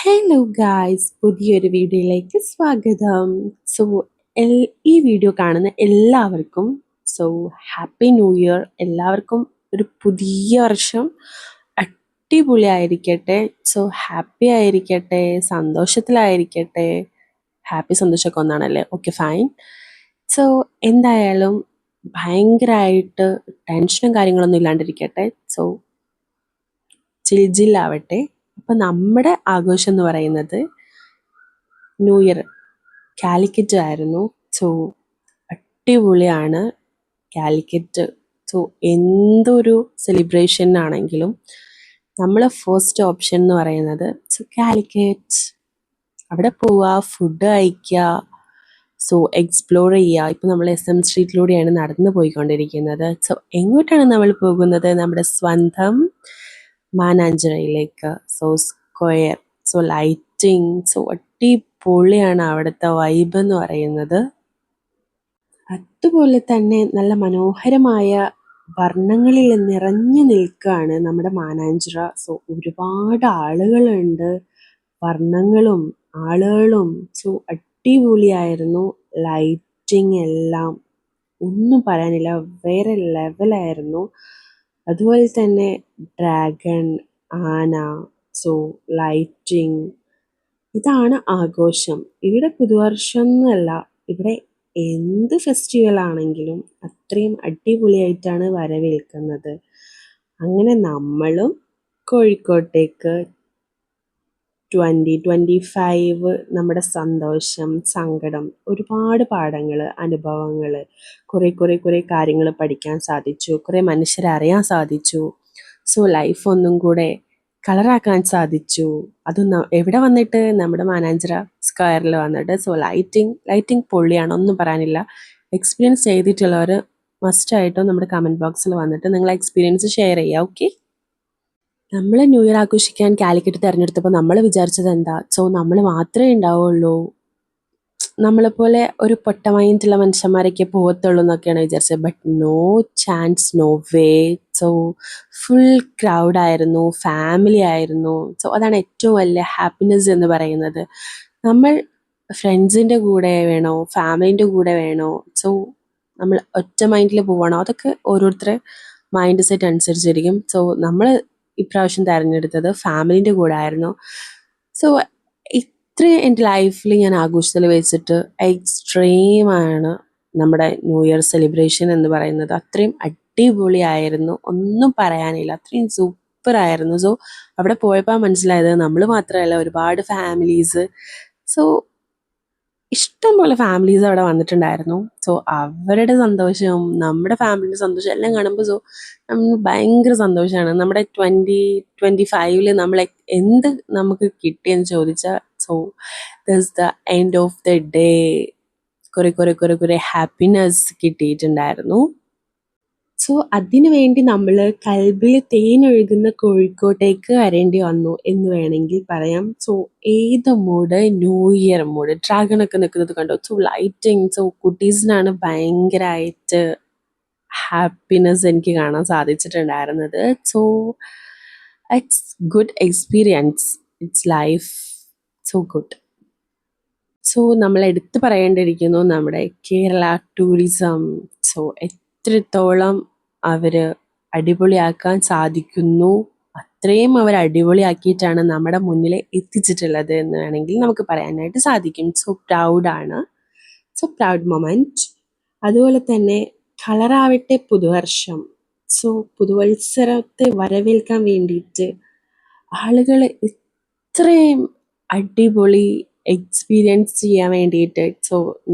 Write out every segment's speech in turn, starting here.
Hello guys, പുതിയൊരു വീഡിയോയിലേക്ക് സ്വാഗതം. സോ ഈ വീഡിയോ കാണുന്ന എല്ലാവർക്കും ഹാപ്പി ന്യൂ ഇയർ. എല്ലാവർക്കും ഒരു പുതിയ വർഷം അടിപൊളിയായിരിക്കട്ടെ. ഹാപ്പി ആയിരിക്കട്ടെ, സന്തോഷത്തിലായിരിക്കട്ടെ. ഹാപ്പി സന്തോഷമൊക്കെ ഒന്നാണല്ലേ? Okay, fine. സോ എന്തായാലും ഭയങ്കരമായിട്ട് ടെൻഷനും കാര്യങ്ങളൊന്നും ഇല്ലാണ്ടിരിക്കട്ടെ. ചിൽജില്ലാവട്ടെ. അപ്പം നമ്മുടെ ആഘോഷം എന്ന് പറയുന്നത് ന്യൂ ഇയർ കാലിക്കറ്റ് ആയിരുന്നു. അടിപൊളിയാണ് കാലിക്കറ്റ്. എന്തൊരു സെലിബ്രേഷൻ ആണെങ്കിലും നമ്മളെ ഫസ്റ്റ് ഓപ്ഷൻ എന്ന് പറയുന്നത് കാലിക്കറ്റ്. അവിടെ പോവുക, ഫുഡ് കഴിക്കുക, എക്സ്പ്ലോർ ചെയ്യുക. ഇപ്പം നമ്മൾ SM സ്ട്രീറ്റിലൂടെയാണ് നടന്നു പോയിക്കൊണ്ടിരിക്കുന്നത്. എങ്ങോട്ടാണ് നമ്മൾ പോകുന്നത്? നമ്മുടെ സ്വന്തം മാനാഞ്ചിറയിലേക്ക്. സ്ക്വയർ, ലൈറ്റിംഗ്, അടിപൊളിയാണ് അവിടുത്തെ വൈബ് എന്ന് പറയുന്നത്. അതുപോലെ തന്നെ നല്ല മനോഹരമായ വർണ്ണങ്ങളിൽ നിറഞ്ഞു നിൽക്കുകയാണ് നമ്മുടെ മാനാഞ്ചിറ. ഒരുപാട് ആളുകളുണ്ട്, വർണ്ണങ്ങളും ആളുകളും. അടിപൊളിയായിരുന്നു. ലൈറ്റിംഗ് എല്ലാം ഒന്നും പറയാനില്ല, വേറെ ലെവലായിരുന്നു. അതുപോലെ തന്നെ ഡ്രാഗൺ, ആന, ലൈറ്റിംഗ്, ഇതാണ് ആഘോഷം. ഇവിടെ പുതുവർഷം എന്നല്ല, ഇവിടെ എന്ത് ഫെസ്റ്റിവൽ ആണെങ്കിലും അത്രയും അടിപൊളിയായിട്ടാണ് വരവേൽക്കുന്നത്. അങ്ങനെ നമ്മളും കോഴിക്കോട്ടേക്ക് 2025 നമ്മുടെ സന്തോഷം, സങ്കടം, ഒരുപാട് പാഠങ്ങൾ, അനുഭവങ്ങൾ, കുറേ കാര്യങ്ങൾ പഠിക്കാൻ സാധിച്ചു, കുറേ മനുഷ്യരെ അറിയാൻ സാധിച്ചു. ലൈഫ് ഒന്നും കൂടെ കളറാക്കാൻ സാധിച്ചു. അത് എവിടെ വന്നിട്ട്? നമ്മുടെ മാനാഞ്ചിറ സ്ക്വയറിൽ വന്നിട്ട്. ലൈറ്റിംഗ് പൊള്ളിയാണ്, ഒന്നും പറയാനില്ല. എക്സ്പീരിയൻസ് ചെയ്തിട്ടുള്ളവർ മസ്റ്റായിട്ടും നമ്മുടെ കമൻറ്റ് ബോക്സിൽ വന്നിട്ട് നിങ്ങളെ എക്സ്പീരിയൻസ് ഷെയർ ചെയ്യുക. ഓക്കെ, നമ്മൾ ന്യൂ ഇയർ ആഘോഷിക്കാൻ കാലിക്കറ്റ് തിരഞ്ഞെടുത്തപ്പോൾ നമ്മൾ വിചാരിച്ചത് എന്താ? നമ്മൾ മാത്രമേ ഉണ്ടാവുള്ളൂ, നമ്മളെപ്പോലെ ഒരു പൊട്ട മൈൻഡുള്ള മനുഷ്യന്മാരൊക്കെ പോകത്തുള്ളൂ എന്നൊക്കെയാണ് വിചാരിച്ചത്. But no chance, no way. Full ക്രൗഡായിരുന്നു, ഫാമിലി ആയിരുന്നു. അതാണ് ഏറ്റവും വലിയ ഹാപ്പിനെസ് എന്ന് പറയുന്നത്. നമ്മൾ ഫ്രണ്ട്സിൻ്റെ കൂടെ വേണോ, ഫാമിലിൻ്റെ കൂടെ വേണോ, നമ്മൾ ഒറ്റ മൈൻഡിൽ പോവാണോ, അതൊക്കെ ഓരോരുത്തരുടെ മൈൻഡ് സെറ്റ് അനുസരിച്ചിരിക്കും. നമ്മൾ ഇപ്രാവശ്യം തിരഞ്ഞെടുത്തത് ഫാമിലിൻ്റെ കൂടെ ആയിരുന്നു. ഇത്രയും എൻ്റെ ലൈഫിൽ ഞാൻ ആഘോഷത്തിൽ വെച്ചിട്ട് എക്സ്ട്രീമാണ് നമ്മുടെ ന്യൂ ഇയർ സെലിബ്രേഷൻ എന്ന് പറയുന്നത്. അത്രയും അടിപൊളിയായിരുന്നു, ഒന്നും പറയാനില്ല, അത്രയും സൂപ്പറായിരുന്നു. അവിടെ പോയപ്പോൾ മനസ്സിലായത് നമ്മൾ മാത്രമല്ല, ഒരുപാട് ഫാമിലീസ്, ഇഷ്ടംപോലെ ഫാമിലീസ് അവിടെ വന്നിട്ടുണ്ടായിരുന്നു. അവരുടെ സന്തോഷവും നമ്മുടെ ഫാമിലിയുടെ സന്തോഷം എല്ലാം കാണുമ്പോൾ നമ്മൾ ഭയങ്കര സന്തോഷമാണ്. നമ്മുടെ 2025 നമ്മൾ എന്ത് നമുക്ക് കിട്ടിയെന്ന് ചോദിച്ചാൽ this the end of the day കുറേ ഹാപ്പിനെസ് കിട്ടിയിട്ടുണ്ടായിരുന്നു. അതിനു വേണ്ടി നമ്മൾ കൽബിൽ തേനൊഴുകുന്ന കോഴിക്കോട്ടേക്ക് വരേണ്ടി വന്നു എന്ന് വേണമെങ്കിൽ പറയാം. ഏത് മൂഡ്? New year mood. ഡ്രാഗണൊക്കെ നിൽക്കുന്നത് കണ്ടോ? ലൈറ്റിംഗ്. കുട്ടീസിനാണ് ഭയങ്കരമായിട്ട് ഹാപ്പിനെസ് എനിക്ക് കാണാൻ സാധിച്ചിട്ടുണ്ടായിരുന്നത്. It's good experience, it's life good. നമ്മൾ എടുത്തു പറയേണ്ടിയിരിക്കുന്നു നമ്മുടെ കേരള ടൂറിസം. എത്രത്തോളം അവർ അടിപൊളിയാക്കാൻ സാധിക്കുന്നു, അത്രയും അവർ അടിപൊളിയാക്കിയിട്ടാണ് നമ്മുടെ മുന്നിൽ എത്തിച്ചിട്ടുള്ളത് എന്ന് വേണമെങ്കിൽ നമുക്ക് പറയാനായിട്ട് സാധിക്കും. പ്രൗഡാണ്, പ്രൗഡ് മൊമെൻറ്റ്. അതുപോലെ തന്നെ കളറാവട്ടെ പുതുവർഷം. പുതുവത്സരത്തെ വരവേൽക്കാൻ വേണ്ടിയിട്ട് ആളുകൾ ഇത്രയും അടിപൊളി എക്സ്പീരിയൻസ് ചെയ്യാൻ വേണ്ടിയിട്ട്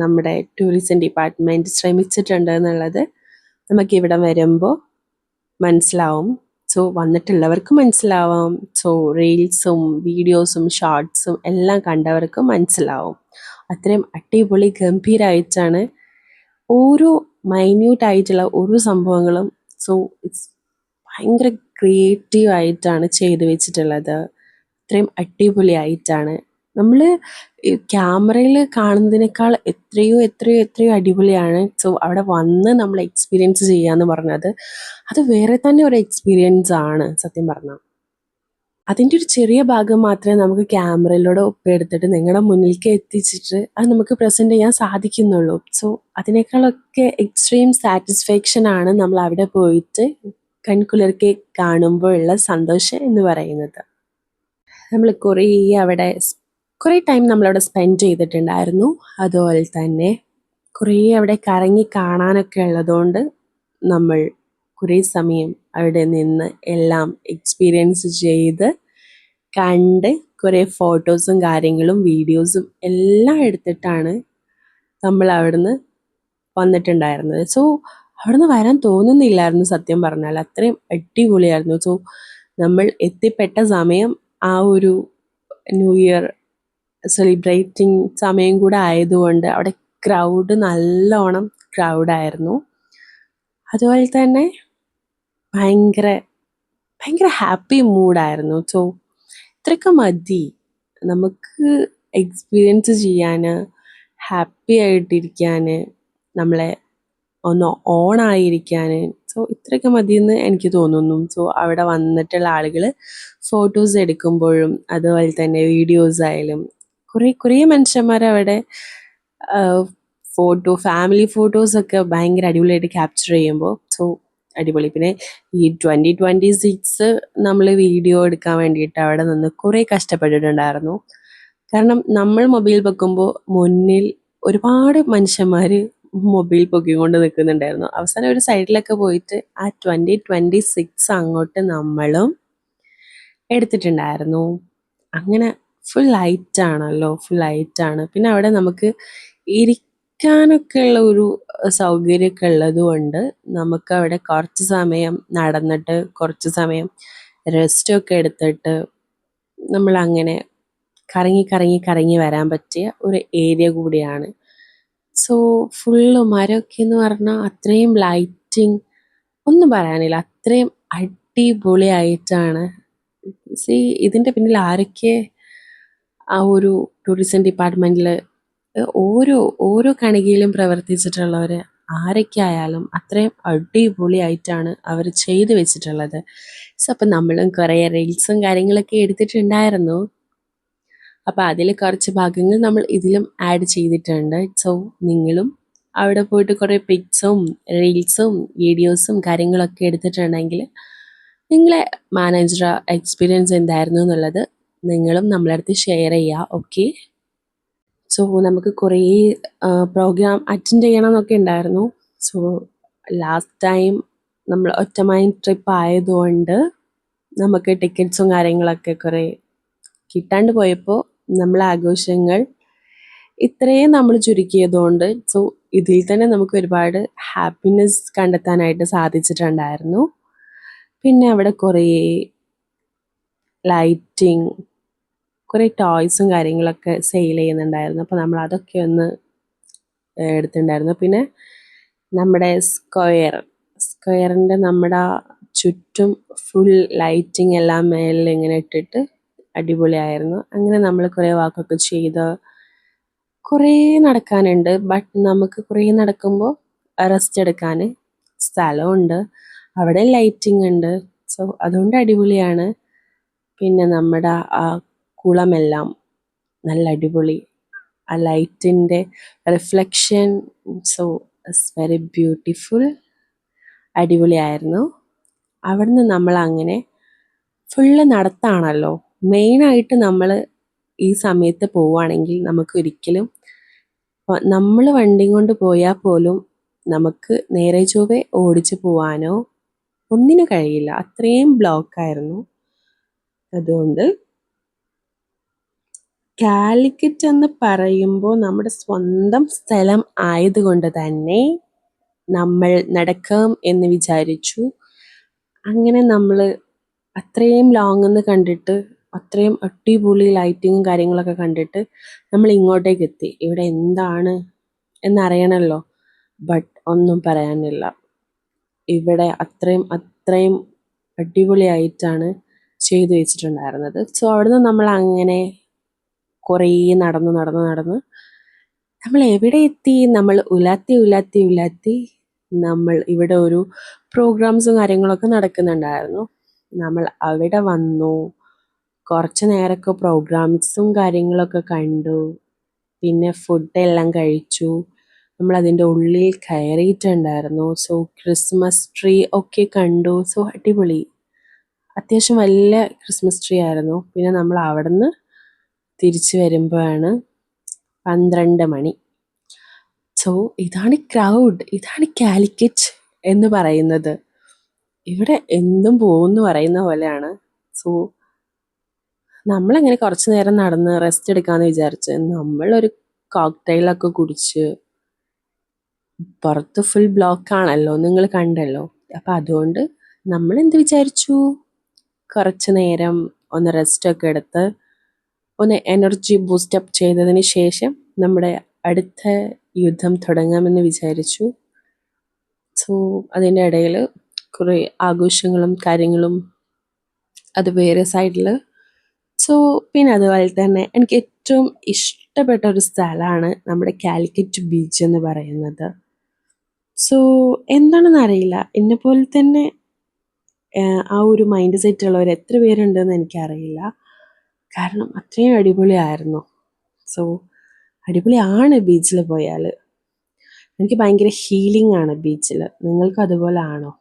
നമ്മുടെ ടൂറിസം ഡിപ്പാർട്ട്മെൻറ്റ് ശ്രമിച്ചിട്ടുണ്ട് എന്നുള്ളത് നമുക്കിവിടെ വരുമ്പോൾ മനസ്സിലാവും. വന്നിട്ടുള്ളവർക്ക് മനസ്സിലാവാം. റീൽസും വീഡിയോസും ഷോർട്സും എല്ലാം കണ്ടവർക്ക് മനസ്സിലാവും. അത്രയും അടിപൊളി ഗംഭീരമായിട്ടാണ് ഓരോ മൈന്യൂട്ടായിട്ടുള്ള ഓരോ സംഭവങ്ങളും ഇറ്റ്സ് ഭയങ്കര ക്രിയേറ്റീവായിട്ടാണ് ചെയ്തു വെച്ചിട്ടുള്ളത്. അത്രയും അടിപൊളിയായിട്ടാണ്. നമ്മൾ ക്യാമറയിൽ കാണുന്നതിനേക്കാൾ എത്രയോ അടിപൊളിയാണ്. അവിടെ വന്ന് നമ്മൾ എക്സ്പീരിയൻസ് ചെയ്യാന്ന് പറഞ്ഞത് അത് വേറെ തന്നെ ഒരു എക്സ്പീരിയൻസ് ആണ് സത്യം പറഞ്ഞാൽ. അതിൻ്റെ ഒരു ചെറിയ ഭാഗം മാത്രമേ നമുക്ക് ക്യാമറയിലൂടെ ഒപ്പിയെടുത്തിട്ട് നിങ്ങളുടെ മുന്നിലേക്ക് എത്തിച്ചിട്ട് അത് നമുക്ക് പ്രസൻറ്റ് ചെയ്യാൻ സാധിക്കുന്നുള്ളൂ. സോ അതിനേക്കാളൊക്കെ എക്സ്ട്രീം സാറ്റിസ്ഫാക്ഷൻ ആണ് നമ്മൾ അവിടെ പോയിട്ട് കൺകുളിർക്കെ കാണുമ്പോഴുള്ള സന്തോഷം എന്ന് പറയുന്നത്. നമ്മൾ കുറേ ടൈം നമ്മളവിടെ സ്പെൻഡ് ചെയ്തിട്ടുണ്ടായിരുന്നു. അതുപോലെ തന്നെ കുറേ അവിടെ കറങ്ങി കാണാനൊക്കെ ഉള്ളതുകൊണ്ട് നമ്മൾ കുറേ സമയം അവിടെ നിന്ന് എല്ലാം എക്സ്പീരിയൻസ് ചെയ്ത് കണ്ട് കുറേ ഫോട്ടോസും കാര്യങ്ങളും വീഡിയോസും എല്ലാം എടുത്തിട്ടാണ് നമ്മൾ അവിടുന്ന് വന്നിട്ടുണ്ടായിരുന്നത്. സോ അവിടുന്ന് വരാൻ തോന്നുന്നില്ലായിരുന്നു സത്യം പറഞ്ഞാൽ. അത്രയും അടിപൊളിയായിരുന്നു. സോ നമ്മൾ എത്തിപ്പെട്ട സമയം ആ ഒരു ന്യൂ ഇയർ സെലിബ്രേറ്റിംഗ് സമയം കൂടെ ആയതുകൊണ്ട് അവിടെ നല്ലോണം ക്രൗഡായിരുന്നു. അതുപോലെ തന്നെ ഭയങ്കര ഭയങ്കര ഹാപ്പി മൂഡായിരുന്നു. സോ ഇത്രയൊക്കെ മതി നമുക്ക് എക്സ്പീരിയൻസ് ചെയ്യാൻ, ഹാപ്പി ആയിട്ടിരിക്കാൻ, നമ്മളെ ഒന്ന് ഓണായിരിക്കാൻ. സോ ഇത്രയൊക്കെ മതിയെന്ന് എനിക്ക് തോന്നുന്നു. സോ അവിടെ വന്നിട്ടുള്ള ആളുകൾ ഫോട്ടോസ് എടുക്കുമ്പോഴും അതുപോലെ തന്നെ വീഡിയോസ് ആയാലും കുറേ മനുഷ്യന്മാർ അവിടെ ഫാമിലി ഫോട്ടോസൊക്കെ ഭയങ്കര അടിപൊളിയായിട്ട് ക്യാപ്ചർ ചെയ്യുമ്പോൾ സോ അടിപൊളി. പിന്നെ ഈ 2026 നമ്മൾ വീഡിയോ എടുക്കാൻ വേണ്ടിയിട്ട് അവിടെ നിന്ന് കുറേ കഷ്ടപ്പെട്ടിട്ടുണ്ടായിരുന്നു. കാരണം നമ്മൾ മൊബൈൽ വെക്കുമ്പോൾ മുന്നിൽ ഒരുപാട് മനുഷ്യന്മാർ മൊബൈൽ പൊക്കിക്കൊണ്ട് നിൽക്കുന്നുണ്ടായിരുന്നു. അവസാനം ഒരു സൈഡിലൊക്കെ പോയിട്ട് ആ 2026 അങ്ങോട്ട് നമ്മളും എടുത്തിട്ടുണ്ടായിരുന്നു. അങ്ങനെ ഫുൾ ലൈറ്റാണല്ലോ, ഫുൾ ലൈറ്റാണ്. പിന്നെ അവിടെ നമുക്ക് ഇരിക്കാനൊക്കെ ഉള്ള ഒരു സൗകര്യമൊക്കെ ഉള്ളത് കൊണ്ട് നമുക്ക് അവിടെ കുറച്ച് സമയം നടന്നിട്ട് കുറച്ച് സമയം റെസ്റ്റൊക്കെ എടുത്തിട്ട് നമ്മളങ്ങനെ കറങ്ങി വരാൻ പറ്റിയ ഒരു ഏരിയ കൂടിയാണ്. സോ ഫുള്ള് മരമൊക്കെ എന്ന് പറഞ്ഞാൽ അത്രയും ലൈറ്റിങ് ഒന്നും പറയാനില്ല. അത്രയും അടിപൊളിയായിട്ടാണ്. ഇതിൻ്റെ പിന്നിൽ ആരൊക്കെ ആ ഒരു ടൂറിസം ഡിപ്പാർട്ട്മെൻറ്റിൽ ഓരോ കണികയിലും പ്രവർത്തിച്ചിട്ടുള്ളവർ ആരൊക്കെ ആയാലും അത്രയും അടിപൊളിയായിട്ടാണ് അവർ ചെയ്തു വെച്ചിട്ടുള്ളത്. സോ അപ്പം നമ്മളും കുറേ റീൽസും കാര്യങ്ങളൊക്കെ എടുത്തിട്ടുണ്ടായിരുന്നു. അപ്പോൾ അതിൽ കുറച്ച് ഭാഗങ്ങൾ നമ്മൾ ഇതിലും ആഡ് ചെയ്തിട്ടുണ്ട്. സോ നിങ്ങളും അവിടെ പോയിട്ട് കുറേ പിക്സും റീൽസും വീഡിയോസും കാര്യങ്ങളൊക്കെ എടുത്തിട്ടുണ്ടെങ്കിൽ നിങ്ങളെ മാനേജർ എക്സ്പീരിയൻസ് എന്തായിരുന്നു എന്നുള്ളത് നിങ്ങളും നമ്മളെ അടുത്ത് ഷെയർ ചെയ്യുക. ഓക്കെ. സോ നമുക്ക് കുറേ പ്രോഗ്രാം അറ്റൻഡ് ചെയ്യണമെന്നൊക്കെ ഉണ്ടായിരുന്നു. സോ ലാസ്റ്റ് ടൈം നമ്മൾ ഒറ്റമൈൻ ട്രിപ്പ് ആയതുകൊണ്ട് നമുക്ക് ടിക്കറ്റ്സും കാര്യങ്ങളൊക്കെ കുറേ കിട്ടാണ്ട് പോയപ്പോൾ നമ്മളെ ആഘോഷങ്ങൾ ഇത്രയും നമ്മൾ ചുരുക്കിയതുകൊണ്ട് സോ ഇതിൽ തന്നെ നമുക്ക് ഒരുപാട് ഹാപ്പിനെസ് കണ്ടെത്താനായിട്ട് സാധിച്ചിട്ടുണ്ടായിരുന്നു. പിന്നെ അവിടെ കുറേ ലൈറ്റിങ്, കുറേ ടോയ്സും കാര്യങ്ങളൊക്കെ സെയിൽ ചെയ്യുന്നുണ്ടായിരുന്നു. അപ്പോൾ നമ്മൾ അതൊക്കെ ഒന്ന് എടുത്തിട്ടുണ്ടായിരുന്നു. പിന്നെ നമ്മുടെ സ്ക്വയറിൻ്റെ നമ്മുടെ ചുറ്റും ഫുൾ ലൈറ്റിങ് എല്ലാം മേലിൽ ഇങ്ങനെ ഇട്ടിട്ട് അടിപൊളിയായിരുന്നു. അങ്ങനെ നമ്മൾ കുറേ വാക്കൊക്കെ ചെയ്ത് കുറേ നടക്കാനുണ്ട്. ബട്ട് നമുക്ക് കുറേ നടക്കുമ്പോൾ റെസ്റ്റ് എടുക്കാൻ സ്ഥലമുണ്ട്, അവിടെ ലൈറ്റിംഗ് ഉണ്ട്. സോ അതുകൊണ്ട് അടിപൊളിയാണ്. പിന്നെ നമ്മുടെ ആ കുളമെല്ലാം നല്ല അടിപൊളി, ആ ലൈറ്റിൻ്റെ reflection, so it's very beautiful, അടിപൊളിയായിരുന്നു. അവിടുന്ന് നമ്മൾ അങ്ങനെ ഫുള്ള് നടത്താണല്ലോ. മെയിനായിട്ട് നമ്മൾ ഈ സമയത്ത് പോവുകയാണെങ്കിൽ നമുക്ക് ഒരിക്കലും നമ്മൾ വണ്ടി കൊണ്ട് പോയാൽ പോലും നമുക്ക് നേരെ ചൊവ്വേ ഓടിച്ച് പോവാനോ ഒന്നിനും കഴിയില്ല, അത്രയും ബ്ലോക്കായിരുന്നു. അതുകൊണ്ട് കാലിക്കറ്റ് എന്ന് പറയുമ്പോൾ നമ്മുടെ സ്വന്തം സ്ഥലം ആയതുകൊണ്ട് തന്നെ നമ്മൾ നടക്കാം എന്ന് വിചാരിച്ചു. അങ്ങനെ നമ്മൾ അത്രയും ലോങ് എന്ന് കണ്ടിട്ട് അത്രയും അടിപൊളി ലൈറ്റിങ്ങും കാര്യങ്ങളൊക്കെ കണ്ടിട്ട് നമ്മൾ ഇങ്ങോട്ടേക്ക് എത്തി. ഇവിടെ എന്താണ് എന്നറിയണമല്ലോ, ബട്ട് ഒന്നും പറയാനില്ല. ഇവിടെ അത്രയും അടിപൊളിയായിട്ടാണ് ചെയ്തു വെച്ചിട്ടുണ്ടായിരുന്നത്. സോ അവിടുന്ന് നമ്മൾ അങ്ങനെ കുറേ നടന്ന് നമ്മൾ എവിടെ എത്തി? നമ്മൾ ഉലാത്തി നമ്മൾ ഇവിടെ ഒരു പ്രോഗ്രാംസും കാര്യങ്ങളൊക്കെ നടക്കുന്നുണ്ടായിരുന്നു. നമ്മൾ അവിടെ വന്നു, കുറച്ച് നേരമൊക്കെ പ്രോഗ്രാംസും കാര്യങ്ങളൊക്കെ കണ്ടു. പിന്നെ ഫുഡെല്ലാം കഴിച്ചു. നമ്മളതിൻ്റെ ഉള്ളിൽ കയറിയിട്ടുണ്ടായിരുന്നു. സോ ക്രിസ്മസ് ട്രീ ഒക്കെ കണ്ടു. സോ അടിപൊളി. അത്യാവശ്യം വലിയ ക്രിസ്മസ് ട്രീ ആയിരുന്നു. പിന്നെ നമ്മൾ അവിടുന്ന് തിരിച്ചു വരുമ്പോഴാണ് 12 മണി. സോ ഇതാണ് ക്രൗഡ്, ഇതാണ് കാലിക്കറ്റ് എന്ന് പറയുന്നത്. ഇവിടെ എന്തും പോകുമെന്ന് പറയുന്ന പോലെയാണ്. സോ നമ്മളങ്ങനെ കുറച്ച് നേരം നടന്ന് റെസ്റ്റ് എടുക്കാമെന്ന് വിചാരിച്ച് നമ്മളൊരു കോക്ടെയിലൊക്കെ കുടിച്ച്, പുറത്ത് ഫുൾ ബ്ലോക്കാണല്ലോ, നിങ്ങൾ കണ്ടല്ലോ. അപ്പം അതുകൊണ്ട് നമ്മൾ എന്ത് വിചാരിച്ചു, കുറച്ച് നേരം ഒന്ന് റെസ്റ്റൊക്കെ എടുത്ത് ഒന്ന് എനർജി ബൂസ്റ്റപ്പ് ചെയ്തതിന് ശേഷം നമ്മുടെ അടുത്ത യുദ്ധം തുടങ്ങാമെന്ന് വിചാരിച്ചു. സോ അതിൻ്റെ ഇടയിൽ കുറേ ആഘോഷങ്ങളും കാര്യങ്ങളും അത് വേറെ സൈഡിൽ. സോ പിന്നെ അതുപോലെ തന്നെ എനിക്ക് ഏറ്റവും ഇഷ്ടപ്പെട്ട ഒരു സ്ഥലമാണ് നമ്മുടെ കാലിക്കറ്റ് ബീച്ച് എന്ന് പറയുന്നത്. സോ എന്താണെന്ന് അറിയില്ല, എന്നെപ്പോലെ തന്നെ ആ ഒരു മൈൻഡ് സെറ്റ് ഉള്ളവർ എത്ര പേരുണ്ടെന്ന് എനിക്കറിയില്ല. കാരണം അത്രയും അടിപൊളിയായിരുന്നു. സോ അടിപൊളിയാണ് ബീച്ചിൽ പോയാൽ. എനിക്ക് ഭയങ്കര ഹീലിംഗ് ആണ് ബീച്ചിൽ. നിങ്ങൾക്ക് അതുപോലെ ആണോ?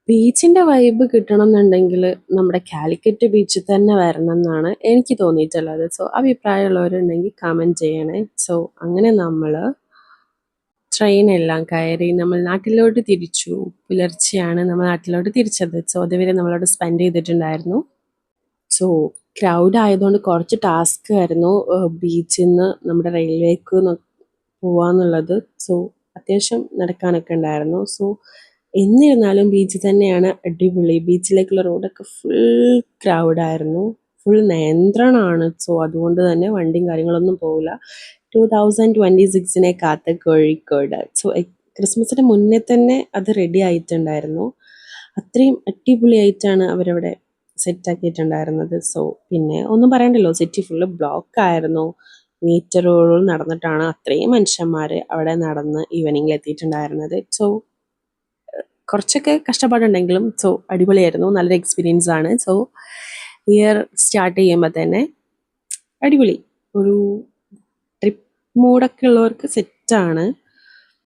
ബീച്ചിൻ്റെ വൈബ് കിട്ടണം എന്നുണ്ടെങ്കിൽ നമ്മുടെ കാലിക്കറ്റ് ബീച്ചിൽ തന്നെ വരണം എന്നാണ് എനിക്ക് തോന്നിയിട്ടുള്ളത്. സോ അഭിപ്രായമുള്ളവരുണ്ടെങ്കിൽ കമൻറ്റ് ചെയ്യണേ. സോ അങ്ങനെ നമ്മൾ ട്രെയിനെല്ലാം കയറി നമ്മൾ നാട്ടിലോട്ട് തിരിച്ചു. പുലർച്ചെയാണ് നമ്മൾ നാട്ടിലോട്ട് തിരിച്ചത്. സോ അതുവരെ നമ്മളവിടെ സ്പെൻഡ് ചെയ്തിട്ടുണ്ടായിരുന്നു. സോ ക്രൗഡ് ആയതുകൊണ്ട് കുറച്ച് ടാസ്ക് ആയിരുന്നു ബീച്ചിൽ നിന്ന് നമ്മുടെ റെയിൽവേക്ക് പോവാന്നുള്ളത്. സോ അത്യാവശ്യം നടക്കാനൊക്കെ ഉണ്ടായിരുന്നു. സോ എന്നിരുന്നാലും ബീച്ചിൽ തന്നെയാണ് അടിപൊളി. ബീച്ചിലേക്കുള്ള റോഡൊക്കെ ഫുൾ ക്രൗഡായിരുന്നു, ഫുൾ നിയന്ത്രണമാണ്. സോ അതുകൊണ്ട് തന്നെ വണ്ടിയും കാര്യങ്ങളൊന്നും പോവില്ല. 2026 കാത്ത് കോഴിക്കോട്. സോ ക്രിസ്മസിന് മുന്നേ തന്നെ അത് റെഡി ആയിട്ടുണ്ടായിരുന്നു. അത്രയും അടിപൊളിയായിട്ടാണ് അവരവിടെ സെറ്റാക്കിയിട്ടുണ്ടായിരുന്നത്. സോ പിന്നെ ഒന്നും പറയണ്ടല്ലോ, സിറ്റി ഫുള്ള് ബ്ലോക്കായിരുന്നു. മീറ്ററുകൾ നടന്നിട്ടാണ് അത്രയും മനുഷ്യന്മാർ അവിടെ നടന്ന് ഈവനിങ്ങിൽ എത്തിയിട്ടുണ്ടായിരുന്നത്. സോ കുറച്ചൊക്കെ കഷ്ടപ്പാടുണ്ടെങ്കിലും സോ അടിപൊളിയായിരുന്നു, നല്ലൊരു എക്സ്പീരിയൻസ് ആണ്. സോ ഇയർ സ്റ്റാർട്ട് ചെയ്യുമ്പോൾ തന്നെ അടിപൊളി ഒരു ട്രിപ്പ് മൂഡൊക്കെ ഉള്ളവർക്ക് സെറ്റാണ്.